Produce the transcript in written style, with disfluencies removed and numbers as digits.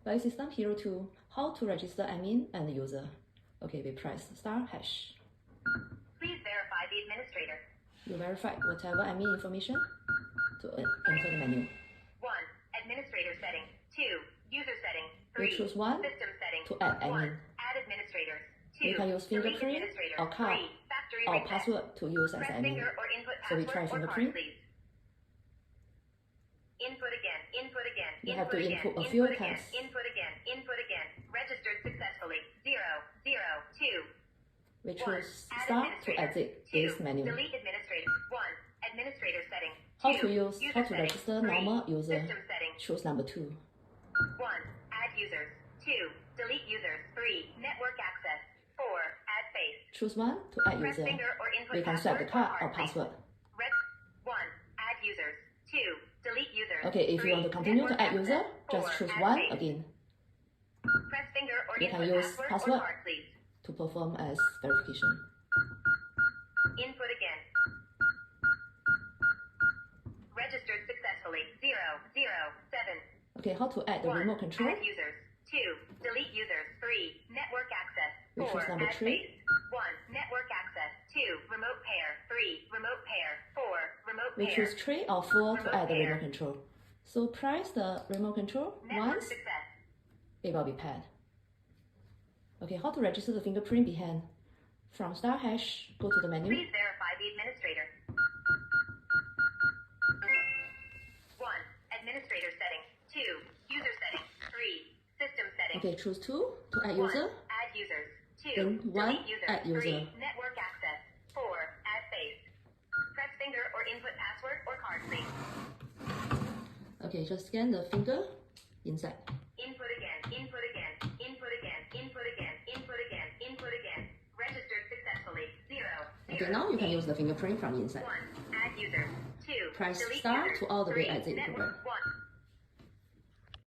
Biosystem Hero 2, how to register admin and user. Okay, we press *#. Please verify the administrator. You verify whatever admin information to enter the menu. 1. Administrator setting. 2. User setting. 3. We choose 1 System setting. to add admin. 1. Add administrators. 2. You can use delete fingerprint administrator. or card 3. Factory or reset. password to use as Press admin. finger or input So we password try or card, fingerprint. please. Input again. Input again. You input have to again. input a input few again. times. Input again. Input again. Registered successfully. 0, 0, 2. We 1. choose Add Start to administrator. exit 2. this menu. Delete administrator. 1. Administrator setting. How 2. to use, user how to setting. register 3. normal user. System setting. Choose number 2. 1. Add users. 2. Delete users. 3. Network access. 4. Add face. Choose 1 to add Press user. finger or input We can password set the card or please. password. 1. Add users. 2. Delete users. Okay, if 3. you want to continue to network add user, access. just 4. choose Add 1 face. again Press finger or You can input use password password. or card, please. to perform as verification. Input again. Registered successfully. 0, 0, 7. Okay, how to add the 1. remote control? Add users. 2. Delete users. 3. Network access. We 4. choose number Add 3. face. 1. Network access. 2. Remote pair. 3. Remote pair. 4. Remote We pair. choose 3 or 4 to Remote add the pair. remote control. So press the remote control Network once, success. it will be paired. Okay, how to register the fingerprint behind? From *#, go to the menu. Please verify the administrator. 1. Administrator setting. 2. User setting. 3. System setting. Okay, choose 2 to add 1. user. Add users. 2. Then 1, delete user. add user. 3. Network access. 4. Add face. Press finger or input password or card, please. Okay, just scan the finger inside. Input again. Input again. Input again. Input again. Input again. Input again. Registered successfully. 0, 0. Okay, now you can use the fingerprint from inside. 1. Add users. 2. Press delete Start users. to all the way 3. exit Network. program. 1.